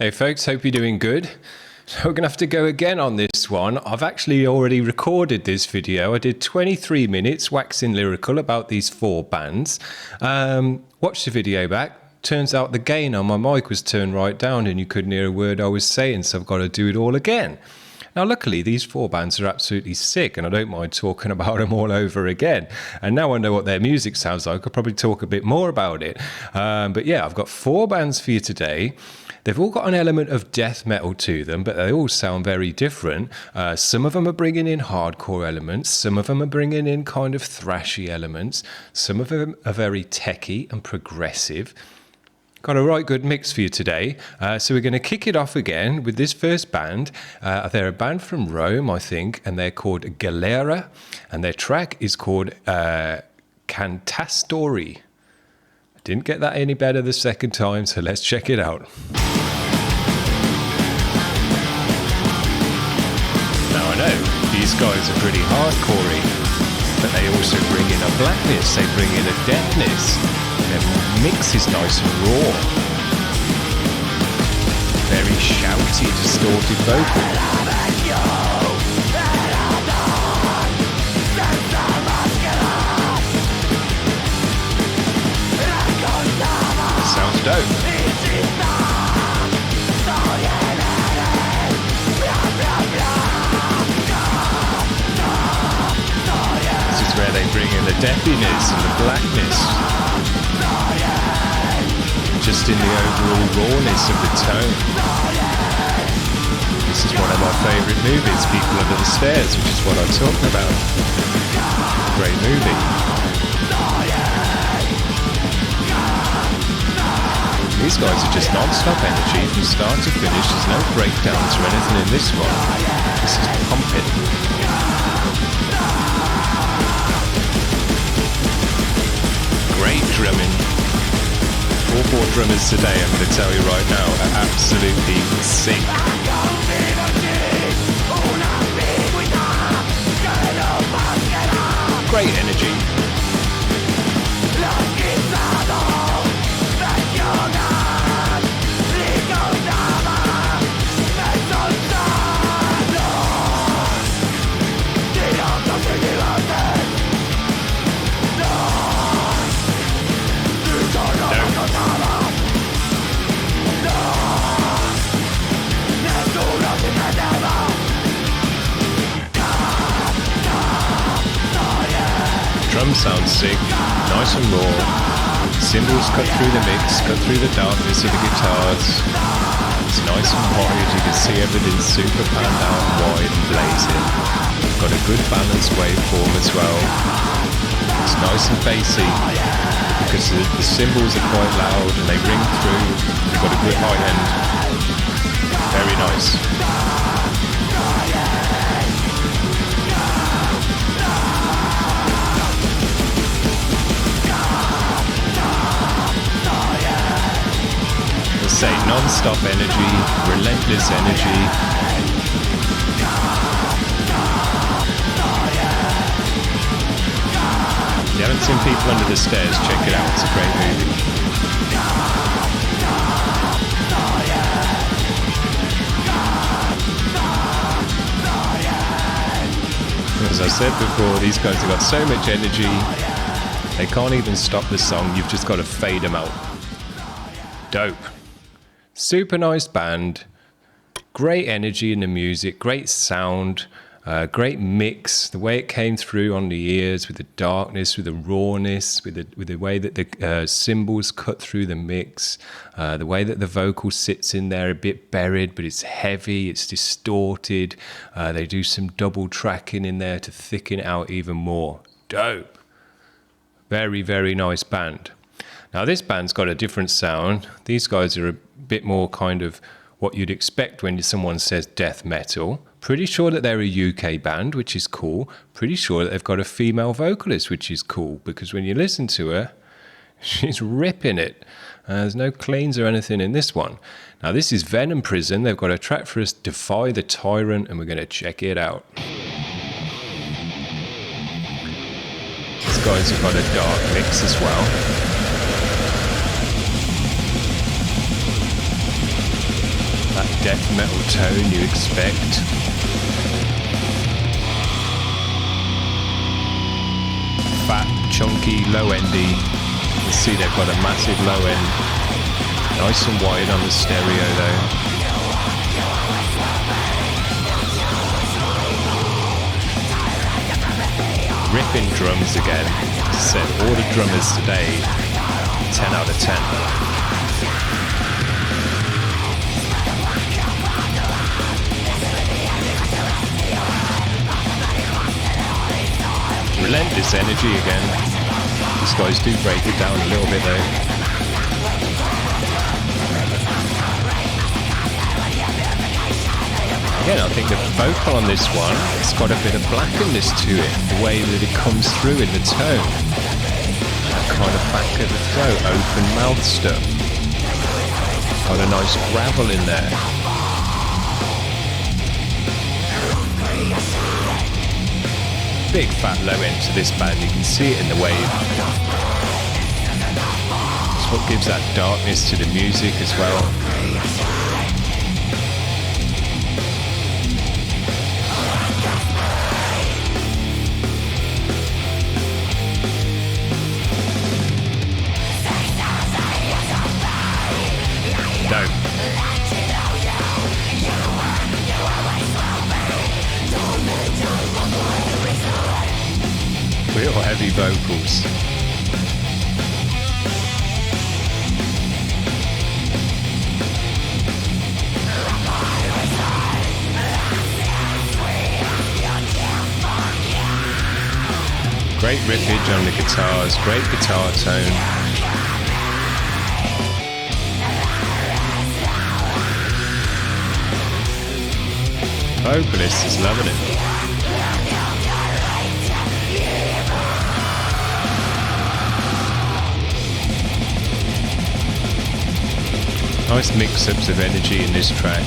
Hey folks, hope you're doing good. So we're going to have to go again on this one. I've actually already recorded this video. I did 23 minutes waxing lyrical about these 4 bands. Watched the video back. Turns out the gain on my mic was turned right down and you couldn't hear a word I was saying, so I've got to do it all again. Now, luckily, these 4 bands are absolutely sick, and I don't mind talking about them all over again. And now I know what their music sounds like, I'll probably talk a bit more about it. But yeah, I've got 4 bands for you today. They've all got an element of death metal to them, but they all sound very different. Some of them are bringing in hardcore elements. Some of them are bringing in kind of thrashy elements. Some of them are very techy and progressive. Got a right good mix for you today. So we're going to kick it off again with this first band. They're a band from Rome, I think, and they're called Galera. And their track is called Cantastori. I didn't get that any better the second time, so let's check it out. Now I know, these guys are pretty hardcore-y, but they also bring in a blackness, they bring in a deafness. Their mix is nice and raw. Very shouty, distorted vocal. Sounds dope. This is where they bring in the deafness and the blackness. Just in the overall rawness of the tone. This is one of my favourite movies, People Under the Stairs, which is what I'm talking about. Great movie. These guys are just non-stop energy from start to finish. There's no breakdowns or anything in this one. This is pumping. Great drumming. All 4 drummers today, I'm going to tell you right now, are absolutely sick. Great energy. Drums sound sick, nice and raw. Cymbals cut through the mix, cut through the darkness of the guitars. It's nice and wide, you can see everything's super panned out and wide and blazing. Got a good balanced waveform as well. It's nice and bassy because the cymbals are quite loud and they ring through. You've got a good high end. Very nice. Say non-stop energy, relentless energy. If you haven't seen People Under the Stairs, check it out, it's a great movie. As I said before, these guys have got so much energy, they can't even stop the song, you've just got to fade them out. Dope. Super nice band, great energy in the music, great sound, great mix. The way it came through on the ears with the darkness, with the rawness, with the way that the cymbals cut through the mix, the way that the vocal sits in there a bit buried, but it's heavy, it's distorted. They do some double tracking in there to thicken it out even more. Dope. Very, very nice band. Now this band's got a different sound. These guys are a bit more kind of what you'd expect when someone says death metal. Pretty sure that they're a UK band, which is cool. Pretty sure that they've got a female vocalist, which is cool, because when you listen to her, she's ripping it. There's no cleans or anything in this one. Now this is Venom Prison. They've got a track for us, Defy the Tyrant, and we're going to check it out. These guys have got a dark mix as well. That death metal tone you expect. Fat, chunky, low-endy. You see they've got a massive low end. Nice and wide on the stereo though. Ripping drums again. As I said, all the drummers today, 10 out of 10. Relentless energy again. These guys do break it down a little bit though. Again, I think the vocal on this one, it's got a bit of blackness to it, the way that it comes through in the tone. That kind of back of the throat, open mouth stuff. Got a nice gravel in there. Big fat low end to this band, you can see it in the wave. It's what gives that darkness to the music as well. Dope. Real heavy vocals. Great riffage on the guitars, great guitar tone. Vocalist is loving it. Nice mix-ups of energy in this track.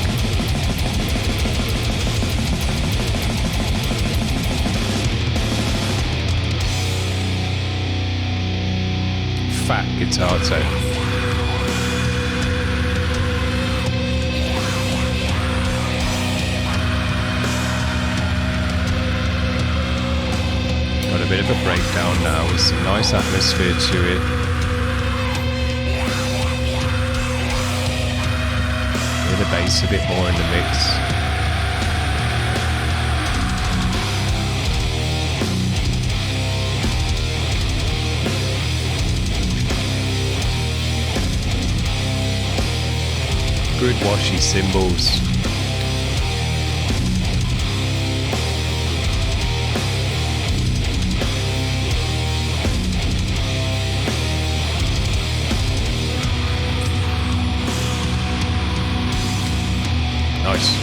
Fat guitar tone. Got a bit of a breakdown now with some nice atmosphere to it. The bass a bit more in the mix. Good washy cymbals. Nice.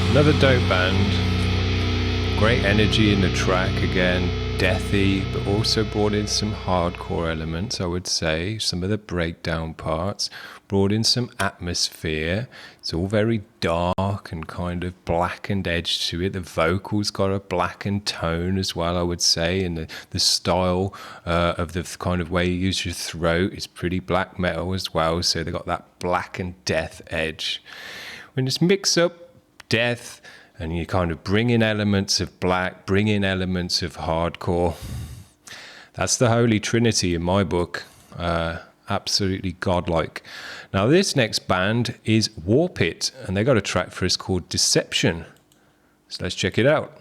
Another dope band. Great energy in the track again. Deathy, but also brought in some hardcore elements, I would say. Some of the breakdown parts brought in some atmosphere. It's all very dark and kind of blackened edge to it. The vocals got a blackened tone as well, I would say, and the style of the kind of way you use your throat is pretty black metal as well. So they got that black and death edge. When you just mix up death and you kind of bring in elements of black, bring in elements of hardcore. That's the Holy Trinity in my book. Absolutely godlike. Now this next band is Warpit, and they got a track for us called Deception. So let's check it out.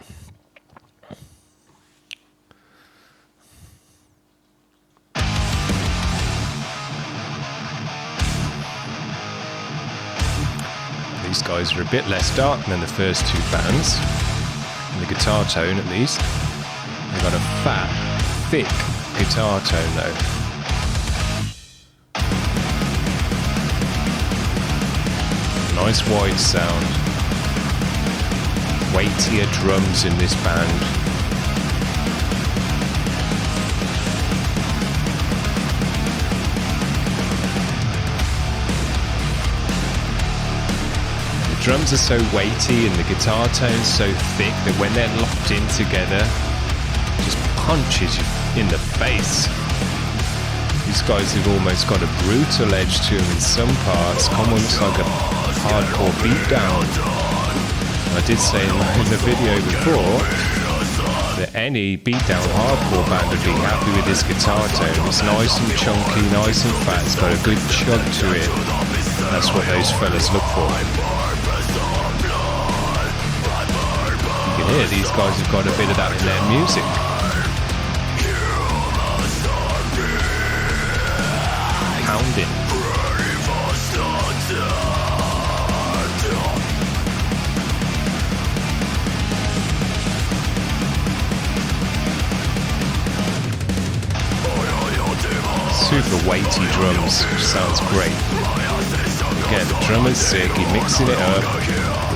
These guys are a bit less dark than the first two bands, in the guitar tone at least. They've got a fat, thick guitar tone though. Nice wide sound. Weightier drums in this band. drums are so weighty and the guitar tone's so thick that when they're locked in together, it just punches you in the face. These guys have almost got a brutal edge to them in some parts, almost like a hardcore beatdown. I did say in the video before that any beatdown hardcore band would be happy with this guitar tone. It's nice and chunky, nice and fat, it's got a good chug to it. That's what those fellas look for. You can hear these guys have got a bit of that in their music. Pounding. Super weighty drums, which sounds great. Again, the drummer's sick, he's mixing it up,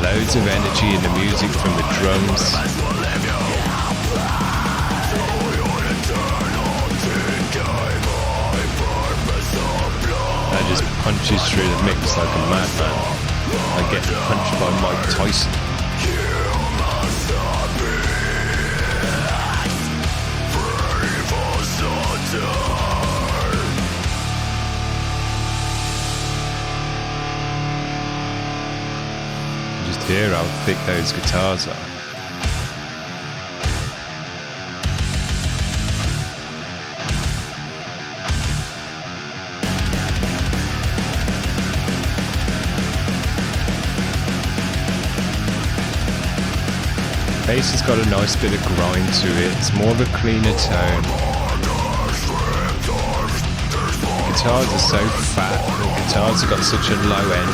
loads of energy in the music from the drums. That just punches through the mix like a madman. Like getting punched by Mike Tyson. Just hear how thick those guitars are. Bass has got a nice bit of grind to it, it's more of a cleaner tone. The guitars are so fat, the guitars have got such a low end.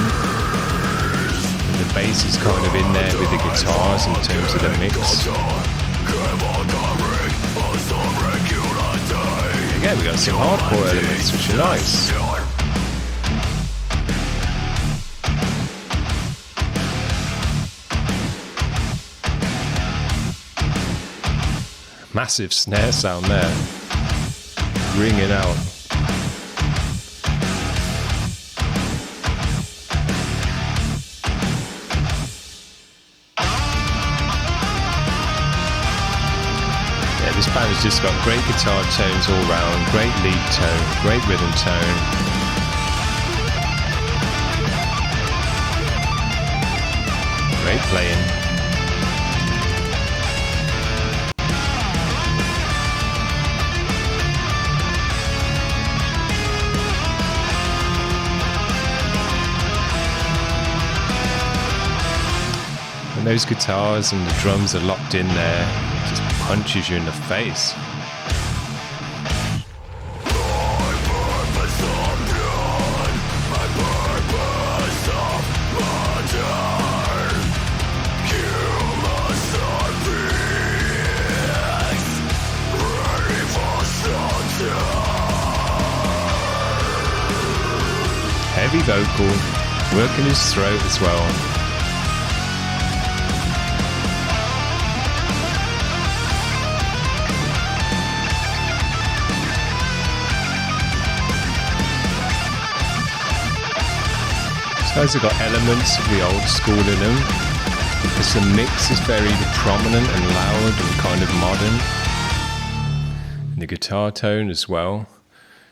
And the bass is kind of in there with the guitars in terms of the mix. Again, we got some hardcore elements which are nice. Massive snare sound there, ringing out. Yeah, this band has just got great guitar tones all round, great lead tone, great rhythm tone. Great playing. And those guitars and the drums are locked in there, it just punches you in the face. Heavy vocal, working his throat as well. These guys have got elements of the old school in them, because the mix is very prominent and loud and kind of modern. And the guitar tone as well.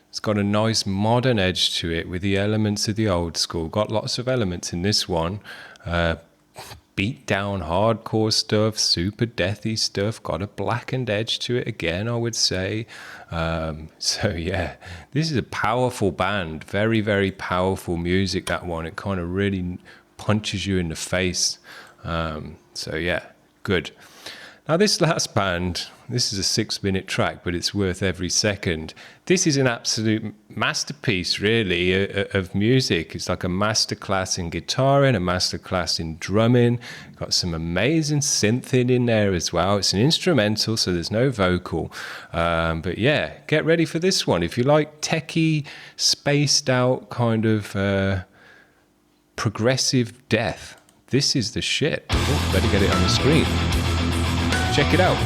It's got a nice modern edge to it with the elements of the old school. Got lots of elements in this one. Beat down hardcore stuff, super deathy stuff, got a blackened edge to it again, I would say. So yeah, this is a powerful band, very, very powerful music, that one. It kind of really punches you in the face. So yeah, good. Now this last band, this is a 6-minute track, but it's worth every second. This is an absolute masterpiece, really, of music. It's like a masterclass in guitaring, a masterclass in drumming. Got some amazing synthing in there as well. It's an instrumental, so there's no vocal. But yeah, get ready for this one. If you like techie, spaced out kind of progressive death, this is the shit. Oh, better get it on the screen. Check it out.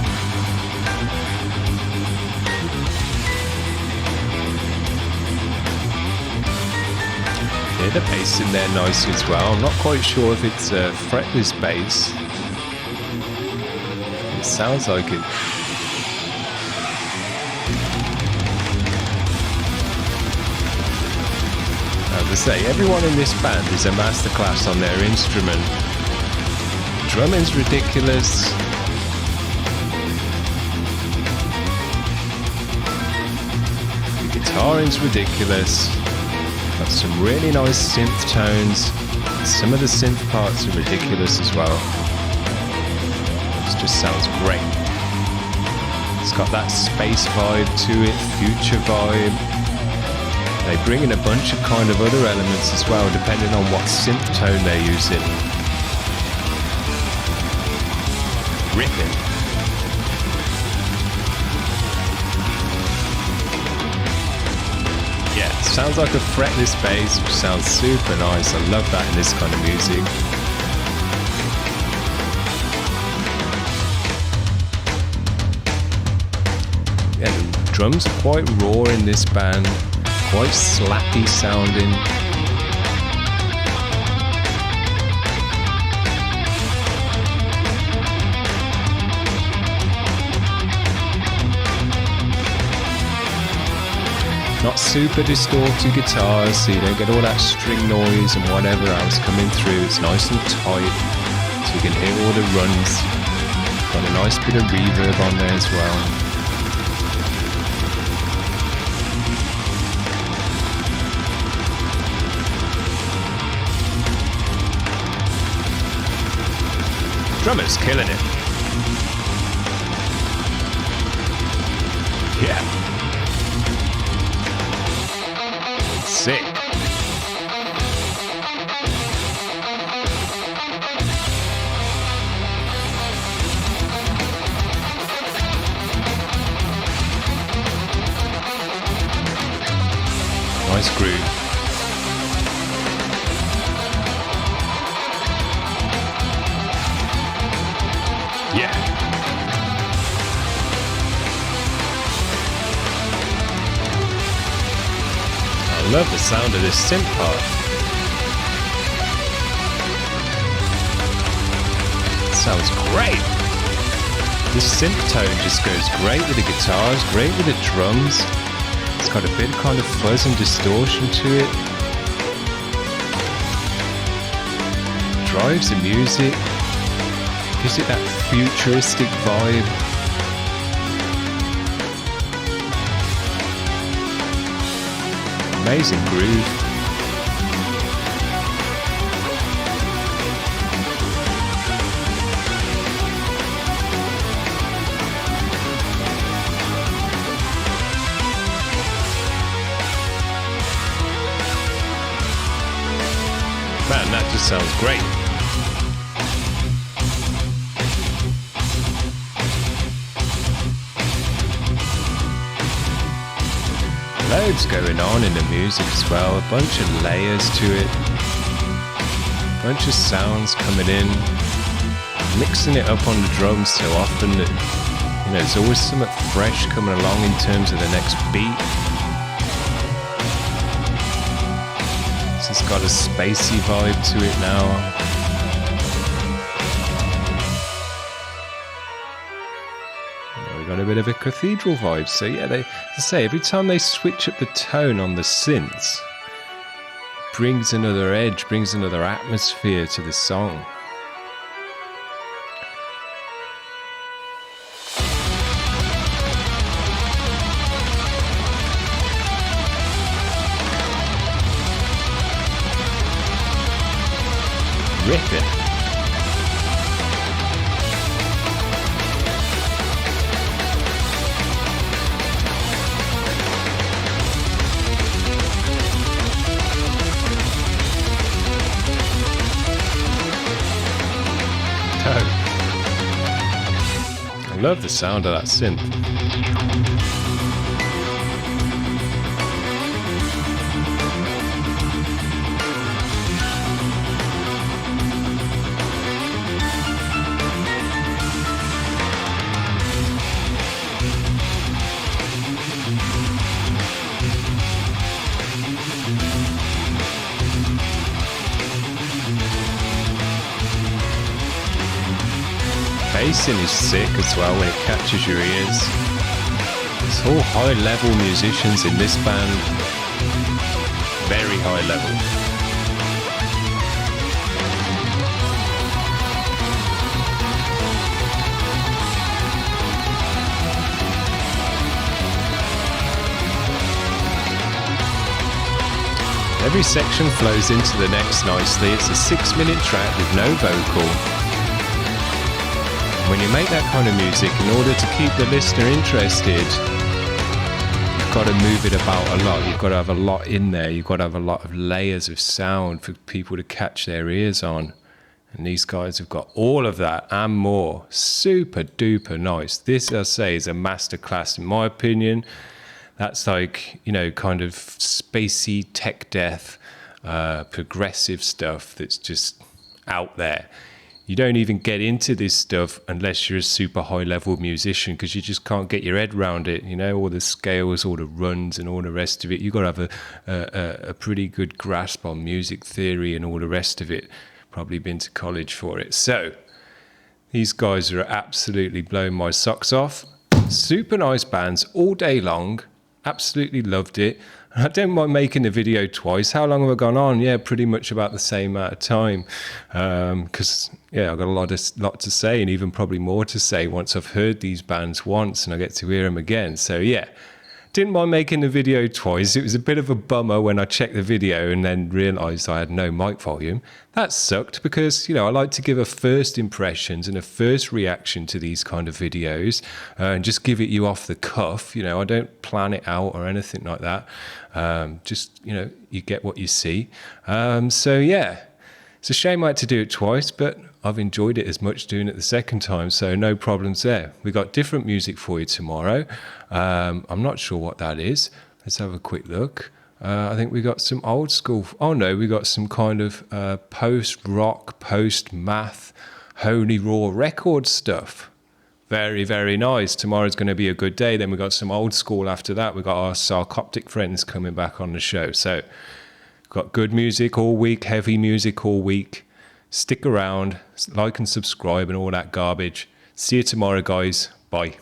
Hear the bass in there nicely as well. I'm not quite sure if it's a fretless bass. It sounds like it. As I say, everyone in this band is a masterclass on their instrument. Drumming's ridiculous. The guitaring's ridiculous. Got some really nice synth tones. Some of the synth parts are ridiculous as well. It just sounds great. It's got that space vibe to it, future vibe. They bring in a bunch of kind of other elements as well, depending on what synth tone they're using. Ripping. Yeah, it sounds like a fretless bass, which sounds super nice. I love that in this kind of music. Yeah, the drums are quite raw in this band. Quite slappy sounding. Not super distorted guitars, so you don't get all that string noise and whatever else coming through. It's nice and tight, so you can hear all the runs. Got a nice bit of reverb on there as well. Drummer's killing it. Yeah. Sick. Nice groove. Yeah. I love the sound of this synth part. It sounds great. This synth tone just goes great with the guitars, great with the drums. It's got a bit of kind of fuzz and distortion to it. Drives the music. Gives it that futuristic vibe. Amazing groove. Man, that just sounds great. Loads going on in the music as well, a bunch of layers to it, a bunch of sounds coming in, mixing it up on the drums so often that, you know, there's always something fresh coming along in terms of the next beat. It's got a spacey vibe to it now. Got a bit of a cathedral vibe, so yeah, they say every time they switch up the tone on the synths, brings another edge, brings another atmosphere to the song. Ripping. I love the sound of that synth. bassing is sick as well when it catches your ears. It's all high level musicians in this band. Very high level. Every section flows into the next nicely. It's a 6-minute track with no vocal. When you make that kind of music, in order to keep the listener interested, you've got to move it about a lot. You've got to have a lot in there. You've got to have a lot of layers of sound for people to catch their ears on. And these guys have got all of that and more. Super duper nice. This, I say, is a masterclass in my opinion. That's like, you know, kind of spacey tech death, progressive stuff that's just out there. You don't even get into this stuff unless you're a super high level musician, because you just can't get your head around it. You know, all the scales, all the runs and all the rest of it. You've got to have a pretty good grasp on music theory and all the rest of it. Probably been to college for it. So these guys are absolutely blowing my socks off. Super nice bands all day long. Absolutely loved it. I don't mind making the video twice. How long have I gone on? Yeah, pretty much about the same amount of time. Because, yeah, I've got a lot to say, and even probably more to say once I've heard these bands once and I get to hear them again. So, yeah, didn't mind making the video twice. It was a bit of a bummer when I checked the video and then realised I had no mic volume. That sucked because, you know, I like to give a first impressions and a first reaction to these kind of videos and just give it you off the cuff. You know, I don't plan it out or anything like that. Just, you know, you get what you see. So, yeah, it's a shame I had to do it twice, but I've enjoyed it as much doing it the second time, so no problems there. We got different music for you tomorrow. I'm not sure what that is. Let's have a quick look. I think we got some old school. Oh no, we got some kind of post-rock, post-math, holy raw record stuff. Very, very nice. Tomorrow's going to be a good day. Then we got some old school after that. We got our Sarcoptic friends coming back on the show. So got good music all week, heavy music all week. Stick around, like and subscribe and all that garbage. See you tomorrow, guys. Bye.